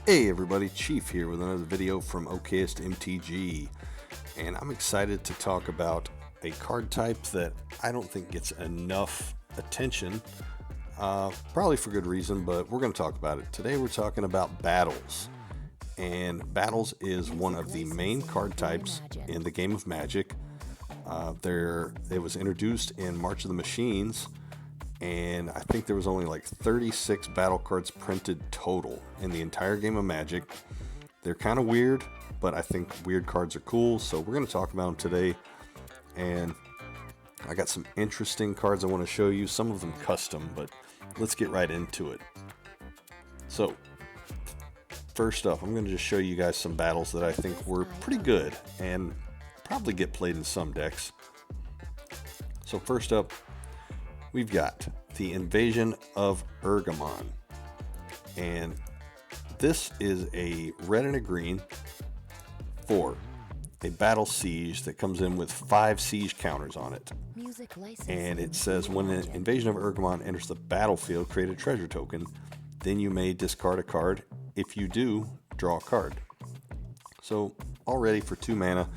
Hey everybody, Chief here with another video from Okayest MTG, and I'm excited to talk about a card type that I don't think gets enough attention, probably for good reason, but we're going to talk about it. Today we're talking about Battles, and Battles is one of the main card types in the game of Magic. It was introduced in March of the Machines, and I think there was only like 36 battle cards printed total in the entire game of Magic. They're kind of weird, but I think weird cards are cool, so we're going to talk about them today. And I got some interesting cards I want to show you, some of them custom, but let's get right into it. So, first up, I'm going to just show you guys some battles that I think were pretty good and probably get played in some decks. So first up, we've got the Invasion of Urgamon, and this is a red and a green for a battle siege that comes in with 5 siege counters on it. And it says when an Invasion of Urgamon enters the battlefield, create a treasure token, then you may discard a card. If you do, draw a card. So already for 2 mana,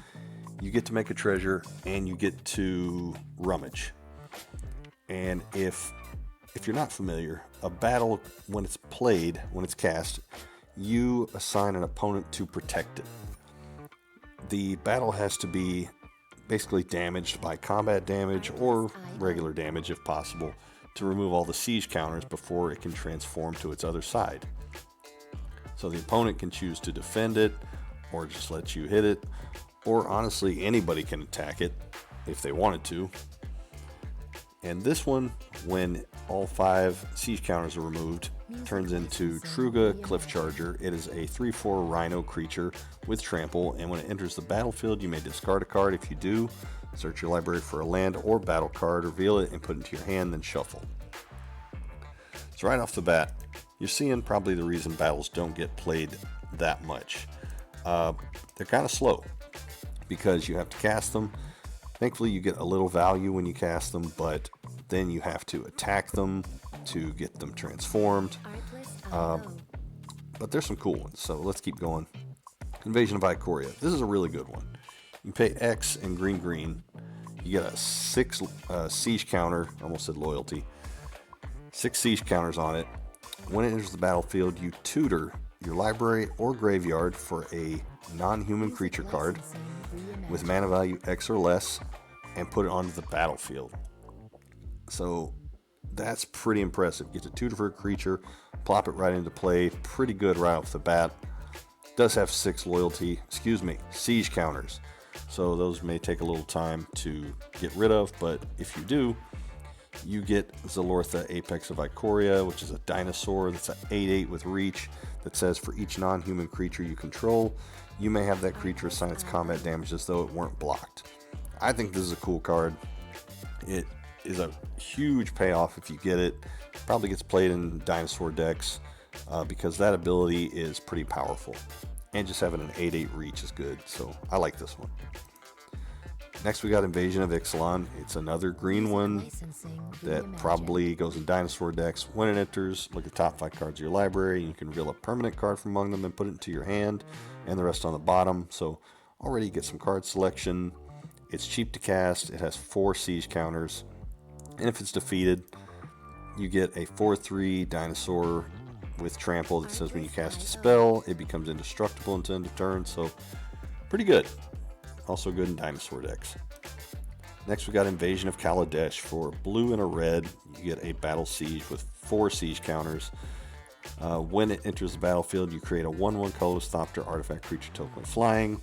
you get to make a treasure and you get to rummage. And if you're not familiar, a battle, when it's played, when it's cast, you assign an opponent to protect it. The battle has to be basically damaged by combat damage or regular damage if possible to remove all the siege counters before it can transform to its other side. So the opponent can choose to defend it or just let you hit it, or honestly anybody can attack it if they wanted to. And this one, when all 5 siege counters are removed, turns into Truga Cliffcharger. It is a 3/4 rhino creature with trample, and when it enters the battlefield, you may discard a card. If you do, search your library for a land or battle card, reveal it, and put it into your hand, then shuffle. So right off the bat, you're seeing probably the reason battles don't get played that much. They're kind of slow because you have to cast them. Thankfully, you get a little value when you cast them, but then you have to attack them to get them transformed. But there's some cool ones, so let's keep going. Invasion of Ikoria. This is a really good one. You pay X and green. You get a 6 siege counter, almost said loyalty. 6 siege counters on it. When it enters the battlefield, you tutor your library or graveyard for a non-human creature card with mana value X or less and put it onto the battlefield. So that's pretty impressive. Get to tutor for a creature, plop it right into play. Pretty good right off the bat. Does have 6 siege counters. So those may take a little time to get rid of, but if you do, you get Zalortha, Apex of Ikoria, which is a dinosaur that's an 8/8 with reach that says for each non-human creature you control, you may have that creature assign its combat damage as though it weren't blocked. I think this is a cool card. It is a huge payoff if you get it. Probably gets played in dinosaur decks because that ability is pretty powerful. And just having an 8/8 reach is good, so I like this one. Next we got Invasion of Ixalan. It's another green one that probably goes in dinosaur decks. When it enters, look at the top 5 cards of your library. You can reveal a permanent card from among them and put it into your hand, and the rest on the bottom. So already you get some card selection. It's cheap to cast. It has 4 siege counters. And if it's defeated, you get a 4/3 dinosaur with trample that says when you cast a spell, it becomes indestructible until end of turn. So pretty good. Also good in dinosaur decks. Next we got Invasion of Kaladesh. For blue and a red, you get a battle siege with 4 siege counters. When it enters the battlefield, you create a 1/1 colorless Thopter artifact creature token with flying.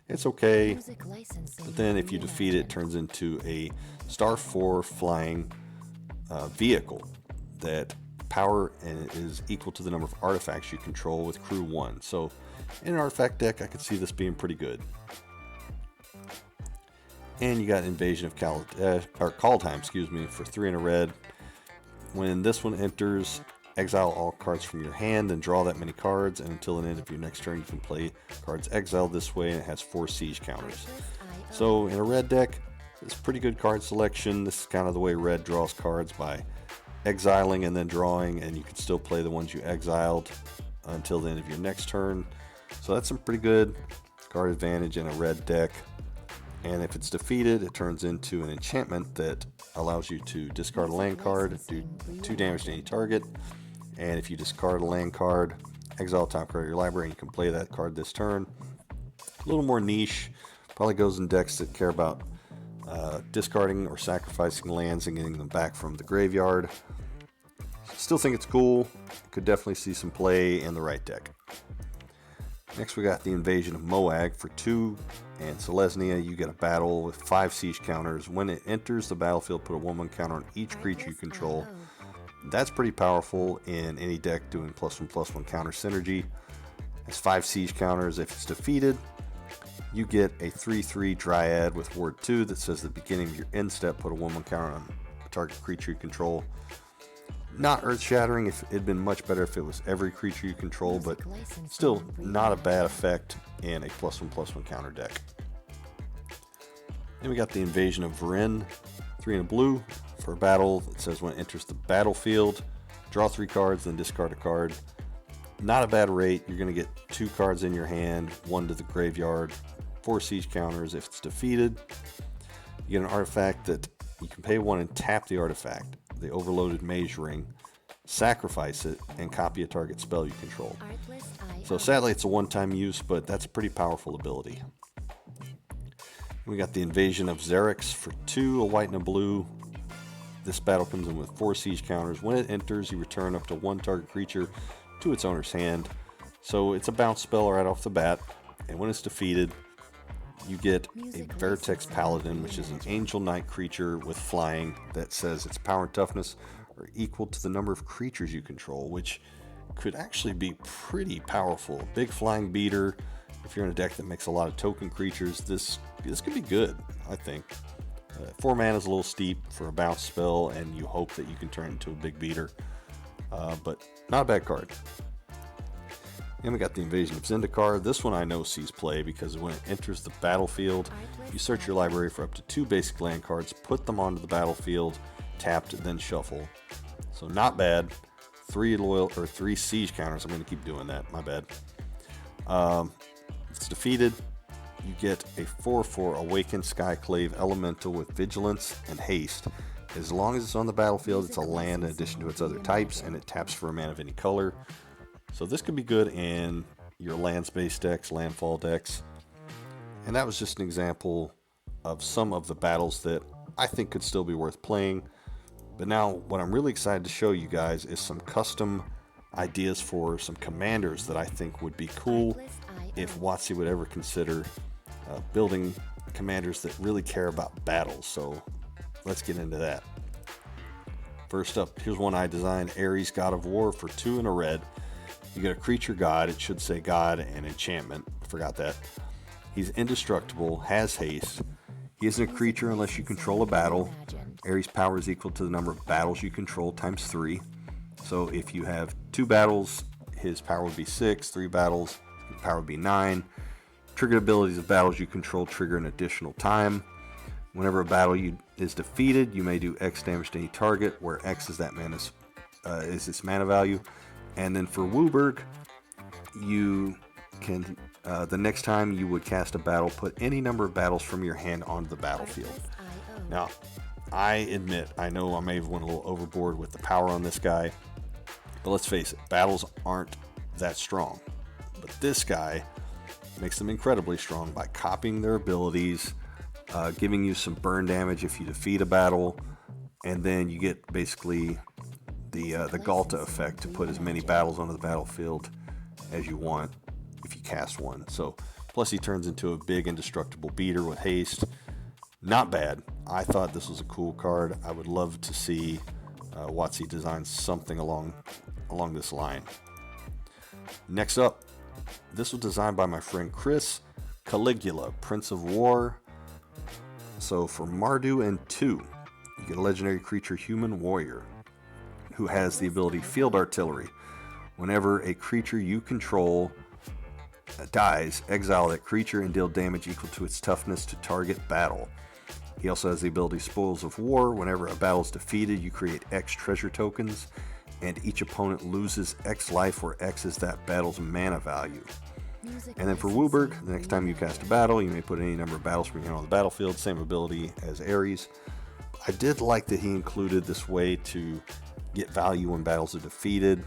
It's okay, but then if you defeat it, it turns into a star 4 flying vehicle that power is equal to the number of artifacts you control with crew 1. So in an artifact deck, I could see this being pretty good. And you got Invasion of Kaldheim, for 3 and a red. When this one enters, exile all cards from your hand and draw that many cards, and until the end of your next turn you can play cards exiled this way, and it has 4 siege counters. So in a red deck, it's pretty good card selection. This is kind of the way red draws cards, by exiling and then drawing, and you can still play the ones you exiled. until the end of your next turn. So that's some pretty good card advantage in a red deck. And if it's defeated, it turns into an enchantment that allows you to discard a land card, do 2 damage to any target. And if you discard a land card, exile top card of your library, and you can play that card this turn. A little more niche, probably goes in decks that care about discarding or sacrificing lands and getting them back from the graveyard. Still think it's cool. Could definitely see some play in the right deck. Next we got the Invasion of Moag for 2, and Selesnya. You get a battle with 5 siege counters. When it enters the battlefield, put a 1/1 counter on each creature you control. That's pretty powerful in any deck doing +1/+1 counter synergy. It's 5 siege counters. If it's defeated, you get a 3/3 Dryad with Ward 2 that says at the beginning of your end step, put a 1/1 counter on a target creature you control. Not earth-shattering. It'd been much better if it was every creature you control, but still not a bad effect in a +1/+1 counter deck. Then we got the Invasion of Vryn, 3 and a blue for a battle. It says when it enters the battlefield, draw 3 cards, then discard a card. Not a bad rate. You're going to get 2 cards in your hand, 1 to the graveyard, 4 siege counters. If it's defeated, you get an artifact that you can pay 1 and tap the artifact, the Overloaded Mage Ring, sacrifice it, and copy a target spell you control. So sadly it's a one-time use, but that's a pretty powerful ability. We got the Invasion of Xerix for 2, a white and a blue. This battle comes in with 4 siege counters. When it enters, you return up to 1 target creature to its owner's hand. So it's a bounce spell right off the bat, and when it's defeated, you get a Vertex Paladin, which is an Angel Knight creature with flying that says its power and toughness are equal to the number of creatures you control, which could actually be pretty powerful. Big flying beater. If you're in a deck that makes a lot of token creatures, this could be good, I think. 4 mana is a little steep for a bounce spell, and you hope that you can turn it into a big beater. But not a bad card. And we got the Invasion of Zendikar. This one I know sees play because when it enters the battlefield, you search your library for up to 2 basic land cards, put them onto the battlefield, tapped, then shuffle. So not bad. 3 siege counters. I'm going to keep doing that. My bad. If it's defeated, you get a 4/4 Awakened Skyclave Elemental with Vigilance and Haste. As long as it's on the battlefield, it's a land in addition to its other types, and it taps for a mana of any color. So this could be good in your lands-based decks, landfall decks. And that was just an example of some of the battles that I think could still be worth playing. But now what I'm really excited to show you guys is some custom ideas for some commanders that I think would be cool if WotC would ever consider building commanders that really care about battles. So let's get into that. First up, here's one I designed, Ares, God of War for 2 and a red. You get a creature god. It should say god and enchantment. Forgot that. He's indestructible, has haste. He isn't a creature unless you control a battle. Ares' power is equal to the number of battles you control times 3. So if you have 2 battles, his power would be 6. 3 battles, his power would be 9. Triggered abilities of battles you control trigger an additional time. Whenever a battle is defeated, you may do X damage to any target, where X is is its mana value. And then for WUBRG, you can the next time you would cast a battle, put any number of battles from your hand onto the battlefield. Now, I admit, I know I may have went a little overboard with the power on this guy, but let's face it, battles aren't that strong. But this guy makes them incredibly strong by copying their abilities, giving you some burn damage if you defeat a battle, and then you get basically the Galta effect to put as many battles onto the battlefield as you want if you cast one. So plus he turns into a big indestructible beater with haste. Not bad. I thought this was a cool card. I would love to see WotC design something along this line. Next up, this was designed by my friend Chris. Caligula, Prince of War. So for Mardu and 2, you get a legendary creature, Human Warrior, who has the ability Field Artillery. Whenever a creature you control dies, exile that creature and deal damage equal to its toughness to target battle. He also has the ability Spoils of War. Whenever a battle is defeated, you create X treasure tokens and each opponent loses X life, where X is that battle's mana value. And then for WUBRG, the next time you cast a battle, you may put any number of battles from your hand on the battlefield, same ability as Ares. I did like that he included this way to get value when battles are defeated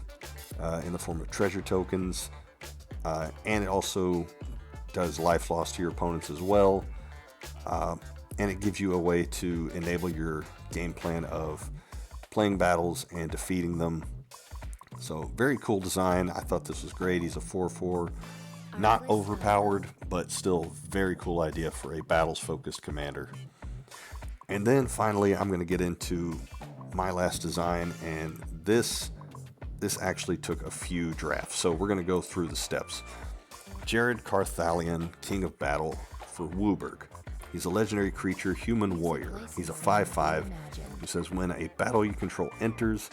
in the form of treasure tokens, and it also does life loss to your opponents as well, and it gives you a way to enable your game plan of playing battles and defeating them. So very cool design. I thought this was great. He's a 4/4, not overpowered, but still very cool idea for a battles focused commander. And then finally, I'm going to get into my last design, and this actually took a few drafts. So we're going to go through the steps. Jared Carthalion, King of Battle for WUBRG. He's a legendary creature, human warrior. He's a 5/5 who says when a battle you control enters,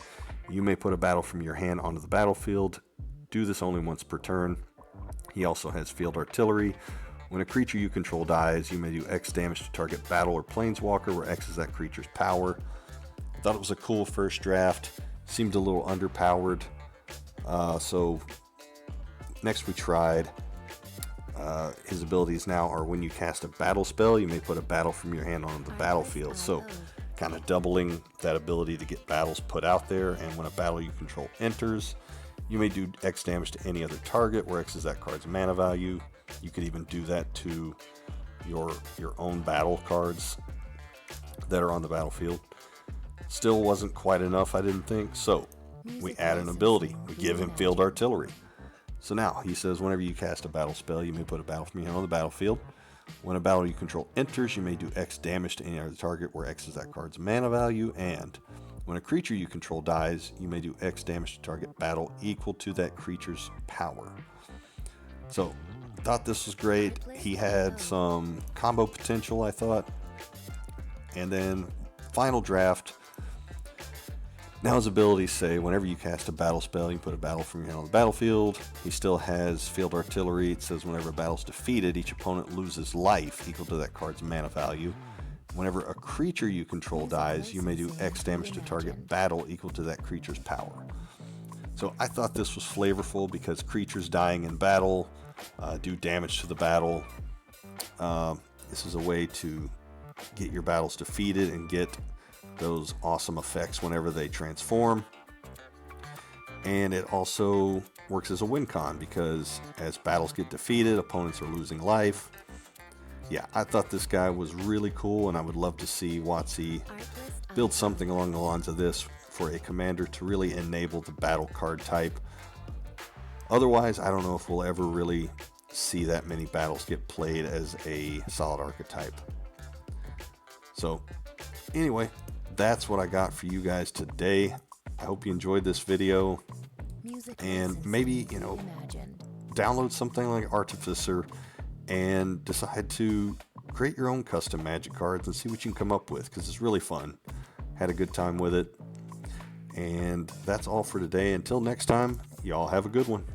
you may put a battle from your hand onto the battlefield. Do this only once per turn. He also has field artillery. When a creature you control dies, you may do X damage to target battle or planeswalker, where X is that creature's power. Thought it was a cool first draft. Seemed a little underpowered. So next we tried. His abilities now are when you cast a battle spell, you may put a battle from your hand on the battlefield. So kind of doubling that ability to get battles put out there. And when a battle you control enters, you may do X damage to any other target, where X is that card's mana value. You could even do that to your own battle cards that are on the battlefield. Still wasn't quite enough, I didn't think. So we add an ability. We give him field artillery. So now he says whenever you cast a battle spell, you may put a battle from your hand on the battlefield. When a battle you control enters, you may do X damage to any other target, where X is that card's mana value. And when a creature you control dies, you may do X damage to target battle equal to that creature's power. So thought this was great. He had some combo potential, I thought. And then final draft. Now his abilities say whenever you cast a battle spell, you put a battle from your hand on the battlefield. He still has field artillery. It says whenever a battle's defeated, each opponent loses life equal to that card's mana value. Whenever a creature you control dies, you may do X damage to target battle equal to that creature's power. So I thought this was flavorful because creatures dying in battle do damage to the battle. This is a way to get your battles defeated and get those awesome effects whenever they transform. And it also works as a win con because as battles get defeated, opponents are losing life. Yeah, I thought this guy was really cool, and I would love to see WotC build something along the lines of this for a commander to really enable the battle card type. Otherwise, I don't know if we'll ever really see that many battles get played as a solid archetype. So anyway, that's what I got for you guys today. I hope you enjoyed this video, and maybe, download something like Artificer and decide to create your own custom Magic cards and see what you can come up with, because it's really fun. Had a good time with it. And that's all for today. Until next time, y'all have a good one.